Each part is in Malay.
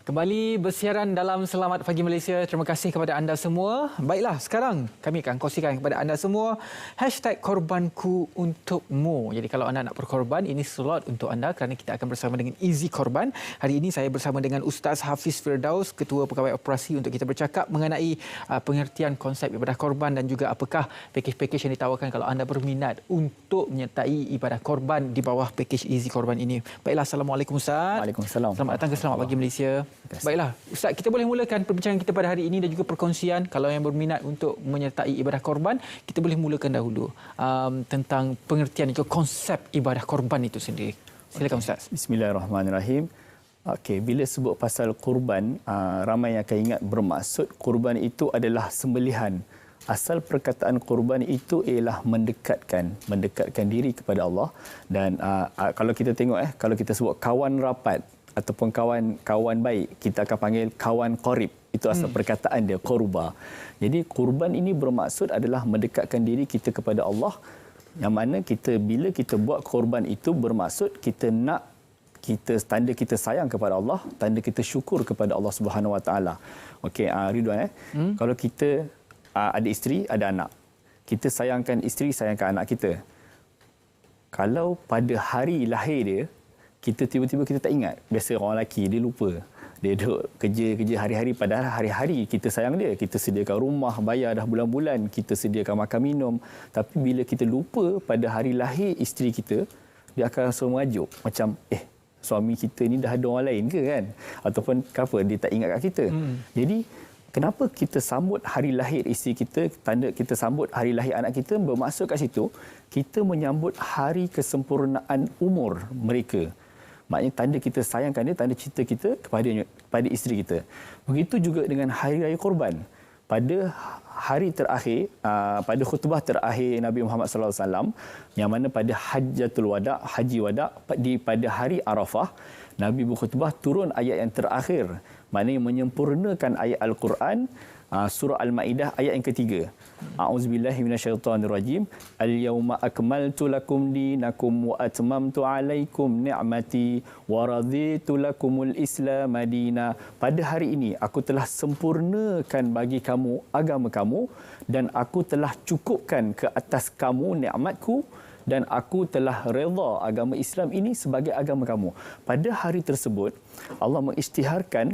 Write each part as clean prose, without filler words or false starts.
Kembali bersiaran dalam Selamat Pagi Malaysia. Terima kasih kepada anda semua. Baiklah, sekarang kami akan kongsikan kepada anda semua #korbanku untukmu. Jadi kalau anda nak berkorban, ini slot untuk anda kerana kita akan bersama dengan Easy Korban. Hari ini saya bersama dengan Ustaz Hafiz Firdaus, Ketua Pegawai Operasi, untuk kita bercakap mengenai pengertian konsep ibadah korban dan juga apakah pakej-pakej yang ditawarkan kalau anda berminat untuk menyertai ibadah korban di bawah pakej Easy Korban ini. Baiklah, Assalamualaikum Ustaz. Waalaikumsalam. Selamat datang ke Selamat Pagi Malaysia. Baiklah, Ustaz, kita boleh mulakan perbincangan kita pada hari ini dan juga perkongsian. Kalau yang berminat untuk menyertai ibadah korban, kita boleh mulakan dahulu tentang pengertian juga konsep ibadah korban itu sendiri. Silakan Ustaz. Bismillahirrahmanirrahim. Okey, bila sebut pasal kurban, ramai yang akan ingat bermaksud kurban itu adalah sembelihan. Asal perkataan kurban itu ialah mendekatkan diri kepada Allah. Dan kalau kita tengok kalau kita sebut kawan rapat ataupun kawan baik, kita akan panggil kawan qarib. Itu asal perkataan dia, qurba. Jadi kurban ini bermaksud adalah mendekatkan diri kita kepada Allah, yang mana bila kita buat kurban itu bermaksud tanda kita sayang kepada Allah, tanda kita syukur kepada Allah Subhanahu Wa Taala. Okey, Ridwan, kalau kita ada isteri, ada anak, kita sayangkan isteri, sayangkan anak kita. Kalau pada hari lahir dia, kita tiba-tiba kita tak ingat. Biasa orang lelaki, dia lupa. Dia duduk kerja hari-hari, padahal hari-hari kita sayang dia. Kita sediakan rumah, bayar dah bulan-bulan, kita sediakan makan minum. Tapi bila kita lupa pada hari lahir isteri kita, dia akan rasa mengajuk. Macam, suami kita ni dah ada orang lain ke kan? Ataupun apa, dia tak ingat kat kita. Jadi, kenapa kita sambut hari lahir isteri kita, tanda kita sambut hari lahir anak kita, bermaksud kat situ, kita menyambut hari kesempurnaan umur mereka. Maknanya tanda kita sayangkan dia, tanda cinta kita kepada isteri kita. Begitu juga dengan hari raya korban. Pada hari terakhir, pada khutbah terakhir Nabi Muhammad SAW, yang mana pada haji wada, pada hari Arafah, Nabi berkhutbah, turun ayat yang terakhir, maknanya menyempurnakan ayat Al-Quran, surah Al-Maidah ayat yang ketiga. A'udzubillahi minasyaitonirrajim. Al-yauma akmaltu lakum dinakum wa atmamtu alaikum ni'mati wa raditu lakumul Islam madina. Pada hari ini aku telah sempurnakan bagi kamu agama kamu, dan aku telah cukupkan ke atas kamu nikmatku, dan aku telah redha agama Islam ini sebagai agama kamu. Pada hari tersebut Allah mengisytiharkan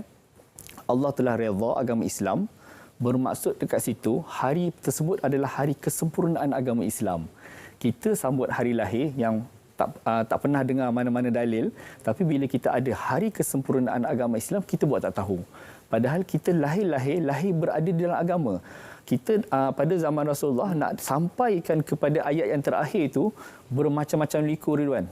Allah telah redha agama Islam. Bermaksud dekat situ, hari tersebut adalah hari kesempurnaan agama Islam. Kita sambut hari lahir yang tak pernah dengar mana-mana dalil, tapi bila kita ada hari kesempurnaan agama Islam, kita buat tak tahu. Padahal kita lahir berada di dalam agama. Kita pada zaman Rasulullah nak sampaikan kepada ayat yang terakhir itu, bermacam-macam liku, Ridwan.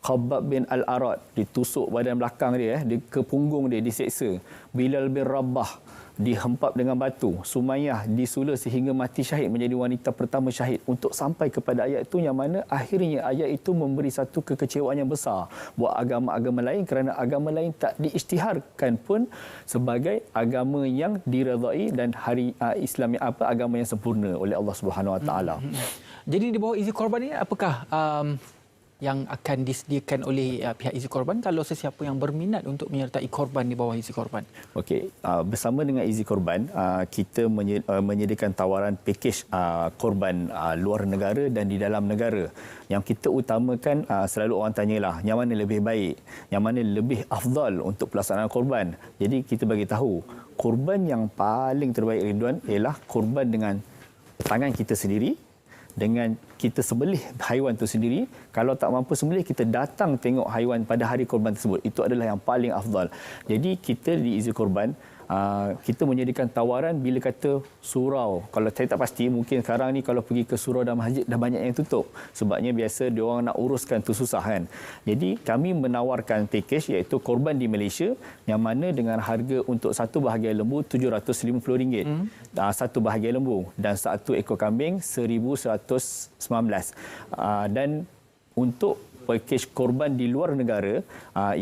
Khabbab bin Al-Arad ditusuk badan belakang dia, ke punggung dia diseksa. Bilal bin Rabah dihempap dengan batu. Sumayyah disula sehingga mati syahid, menjadi wanita pertama syahid, untuk sampai kepada ayat itu, yang mana akhirnya ayat itu memberi satu kekecewaan yang besar buat agama-agama lain, kerana agama lain tak diisytiharkan pun sebagai agama yang diredai dan hari Islam yang agama yang sempurna oleh Allah Subhanahu Wa Taala. Jadi di bawah Easy Korban ini apakah yang akan disediakan oleh pihak Easy Korban kalau sesiapa yang berminat untuk menyertai korban di bawah Easy Korban? Okey, bersama dengan Easy Korban, kita menyediakan tawaran pakej korban luar negara dan di dalam negara. Yang kita utamakan, selalu orang tanyalah, yang mana lebih baik, yang mana lebih afdal untuk pelaksanaan korban. Jadi kita bagi tahu, korban yang paling terbaik, Ridwan, ialah korban dengan tangan kita sendiri, dengan kita sembelih haiwan itu sendiri. Kalau tak mampu sembelih, kita datang tengok haiwan pada hari korban tersebut. Itu adalah yang paling afdal. Jadi kita di Easy Korban, kita menyediakan tawaran bila kata surau. Kalau saya tak pasti, mungkin sekarang ni kalau pergi ke surau dan masjid dah banyak yang tutup. Sebabnya biasa dia orang nak uruskan tu susah kan. Jadi kami menawarkan pakej iaitu korban di Malaysia, yang mana dengan harga untuk satu bahagian lembu RM750, satu bahagian lembu, dan satu ekor kambing RM1,119. Dan untuk package korban di luar negara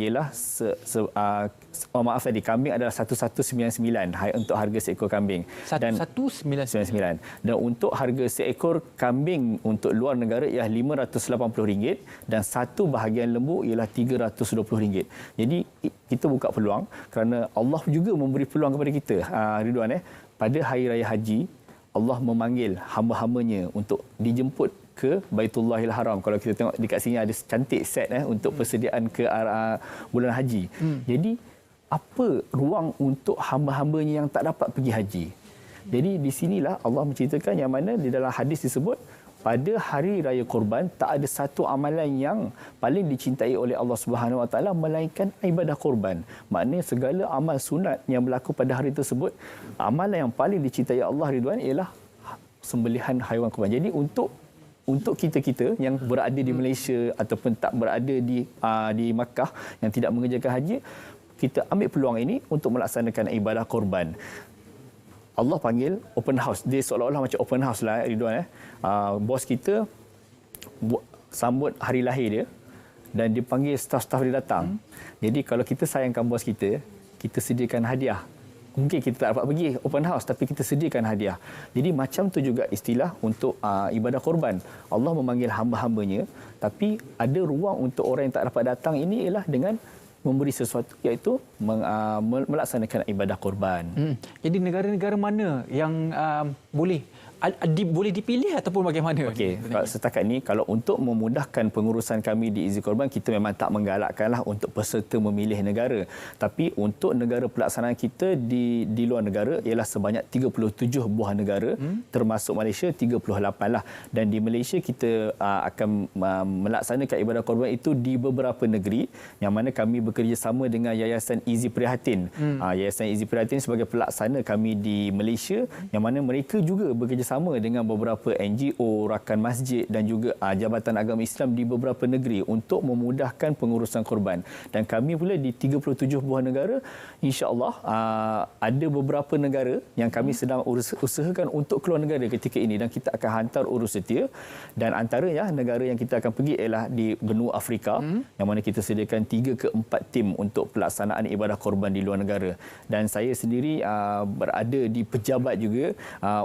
ialah kambing adalah 1199 untuk harga seekor kambing. Dan 1199. Dan untuk harga seekor kambing untuk luar negara ialah RM580 dan satu bahagian lembu ialah RM320. Jadi kita buka peluang kerana Allah juga memberi peluang kepada kita. Ridwan, pada hari raya haji Allah memanggil hamba-hambanya untuk dijemput ke Baitullahil Haram. Kalau kita tengok dekat sini ada cantik set untuk persediaan ke bulan haji. Jadi apa ruang untuk hamba-hambanya yang tak dapat pergi haji? Jadi di sinilah Allah menceritakan yang mana di dalam hadis disebut pada hari raya korban tak ada satu amalan yang paling dicintai oleh Allah Subhanahu Wa Taala melainkan ibadah korban. Maknanya segala amal sunat yang berlaku pada hari tersebut, amalan yang paling dicintai Allah, Ridwan, ialah sembelihan haiwan korban. Jadi untuk kita-kita yang berada di Malaysia ataupun tak berada di Makkah yang tidak mengerjakan haji, kita ambil peluang ini untuk melaksanakan ibadah korban. Allah panggil open house. Dia seolah-olah macam open house lah, Ridwan. Bos kita sambut hari lahir dia dan dia panggil staf-staf dia datang. Jadi kalau kita sayangkan bos kita, kita sediakan hadiah. Mungkin kita tak dapat pergi open house tapi kita sediakan hadiah. Jadi macam tu juga istilah untuk ibadah korban. Allah memanggil hamba-hambanya tapi ada ruang untuk orang yang tak dapat datang ini ialah dengan memberi sesuatu, iaitu melaksanakan ibadah korban. Jadi negara-negara mana yang boleh dipilih ataupun bagaimana? Okey, setakat ini kalau untuk memudahkan pengurusan kami di Izzi Korban, kita memang tak menggalakkanlah untuk peserta memilih negara. Tapi untuk negara pelaksanaan kita di luar negara ialah sebanyak 37 buah negara, termasuk Malaysia 38 lah. Dan di Malaysia kita akan melaksanakan ibadah korban itu di beberapa negeri yang mana kami bekerjasama dengan Yayasan Izzi Prihatin. Yayasan Izzi Prihatin sebagai pelaksana kami di Malaysia, yang mana mereka juga bekerjasama dengan beberapa NGO, rakan masjid dan juga Jabatan Agama Islam di beberapa negeri untuk memudahkan pengurusan korban. Dan kami pula di 37 buah negara, insya-Allah ada beberapa negara yang kami sedang usahakan untuk keluar negara ketika ini dan kita akan hantar urus setia. Dan antaranya negara yang kita akan pergi ialah di benua Afrika, yang mana kita sediakan 3 ke 4 tim untuk pelaksanaan ibadah korban di luar negara. Dan saya sendiri berada di pejabat juga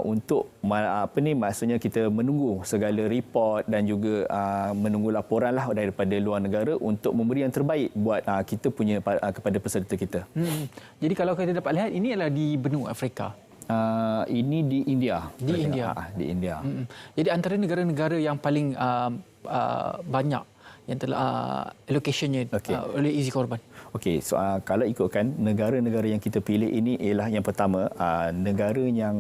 untuk maksudnya kita menunggu segala report dan juga menunggu laporan lah daripada luar negara untuk memberi yang terbaik buat kita punya kepada peserta kita. Jadi kalau kita dapat lihat ini adalah di benua Afrika. Ini di India. Di India. Di India. Jadi antara negara-negara yang paling banyak yang telah allocationnya oleh Izzi Korban. Okey, so kalau ikutkan negara-negara yang kita pilih ini ialah yang pertama negara yang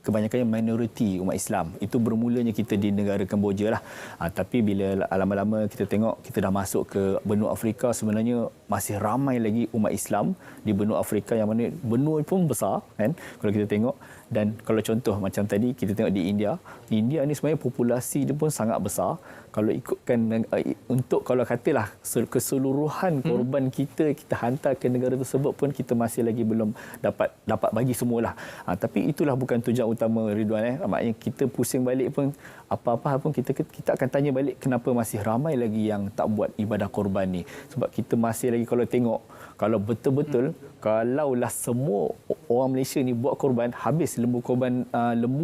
kebanyakan minoriti umat Islam. Itu bermulanya kita di negara Kemboja lah. Tapi bila lama-lama kita tengok kita dah masuk ke benua Afrika, sebenarnya masih ramai lagi umat Islam di benua Afrika, yang mana benua pun besar kan kalau kita tengok. Dan kalau contoh macam tadi kita tengok di India ni sebenarnya populasi dia pun sangat besar. Kalau ikutkan untuk kalau katalah keseluruhan korban kita hantar ke negara tersebut pun kita masih lagi belum dapat bagi semualah. Tapi itulah bukan tujuan utama, Ridwan. Maknanya kita pusing balik pun apa-apa pun kita akan tanya balik kenapa masih ramai lagi yang tak buat ibadah korban ni. Sebab kita masih lagi kalau tengok, kalau betul-betul kalaulah semua orang Malaysia ni buat korban, habis lembu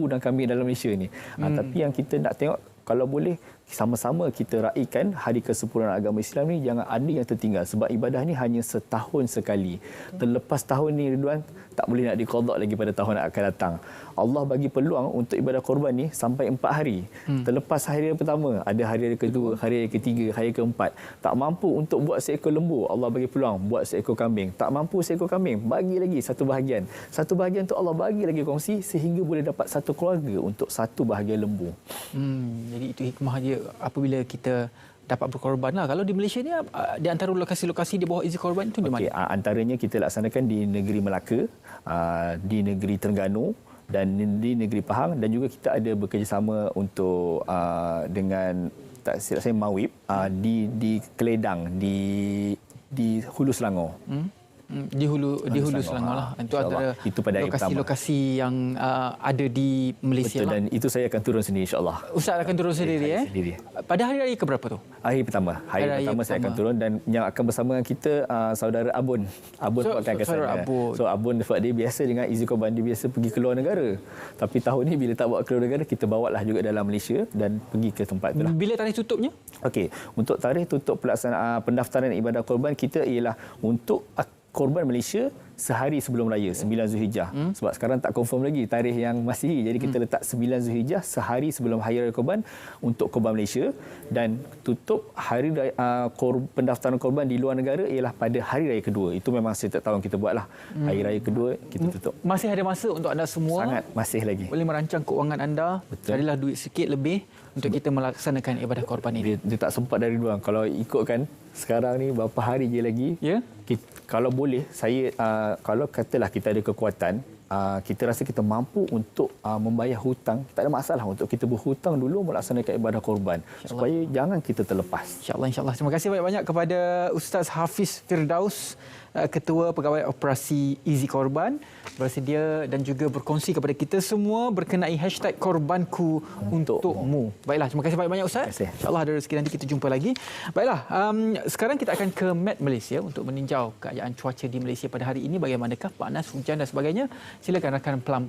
dan kambing dalam Malaysia ni. Tapi yang kita nak tengok, kalau boleh sama-sama kita raikan hari kesempurnaan agama Islam ni, jangan ada yang tertinggal sebab ibadah ni hanya setahun sekali. Terlepas tahun ni, Ridwan, tak boleh nak diqada lagi pada tahun yang akan datang. Allah bagi peluang untuk ibadah korban ni sampai 4 hari. Terlepas hari pertama, ada hari kedua, hari ketiga, hari keempat. Tak mampu untuk buat seekor lembu, Allah bagi peluang buat seekor kambing. Tak mampu seekor kambing, bagi lagi satu bahagian. Satu bahagian tu Allah bagi lagi kongsi sehingga boleh dapat satu keluarga untuk satu bahagian lembu. Jadi itu hikmah dia apabila kita dapat berkorban lah. Kalau di Malaysia ni, di antara lokasi-lokasi di bawah Izzi Korban itu di mana? Antaranya kita laksanakan di negeri Melaka, di negeri Terengganu dan di negeri Pahang, dan juga kita ada bekerjasama untuk dengan tak silap saya Mawib di Keledang di Hulu Selangor. Di Hulu Selangor lah. Itu antara itu pada lokasi-lokasi yang ada di Malaysia. Betul, lah. dan itu saya akan turun sendiri insya-Allah. Ustaz akan turun sendiri sendiri. Pada hari raya ke berapa tu? Hari pertama. Hari pertama saya akan turun, dan yang akan bersama dengan kita saudara Abun. Abun akan ke sana. So Abun sebab dia biasa dengan Easy Korban, dia biasa pergi ke luar negara. Tapi tahun ni bila tak bawa ke luar negara, kita bawa lah juga dalam Malaysia dan pergi ke tempat itulah. Bila tarikh tutupnya? Okey, untuk tarikh tutup pelaksanaan pendaftaran ibadah korban kita ialah untuk korban Malaysia sehari sebelum raya 9 Zulhijjah. Sebab sekarang tak confirm lagi tarikh yang masih. Jadi kita letak 9 Zulhijjah sehari sebelum hari raya korban untuk korban Malaysia, dan tutup hari raya, pendaftaran korban di luar negara ialah pada hari raya kedua. Itu memang setiap tahun kita buatlah. Hari raya kedua kita tutup. Masih ada masa untuk anda semua. Sangat masih lagi. Boleh merancang keuangan anda. Betul. Carilah duit sikit lebih untuk kita melaksanakan ibadah korban ini. Dia tak sempat dari dulu. Kalau ikutkan sekarang ni berapa hari je lagi. Ya. Kalau boleh, saya kalau katalah kita ada kekuatan, kita rasa kita mampu untuk membayar hutang, tak ada masalah untuk kita berhutang dulu melaksanakan ibadah korban supaya jangan kita terlepas. InsyaAllah. Terima kasih banyak-banyak kepada Ustaz Hafiz Firdaus, Ketua Pegawai Operasi Easy Korban, bersedia dan juga berkongsi kepada kita semua berkenai hashtag korbanku untukmu. Baiklah, terima kasih banyak-banyak Ustaz. InsyaAllah ada rezeki nanti kita jumpa lagi. Baiklah, sekarang kita akan ke Met Malaysia untuk meninjau keadaan cuaca di Malaysia pada hari ini. Bagaimanakah, panas, hujan dan sebagainya. Silakan rakan pelapor.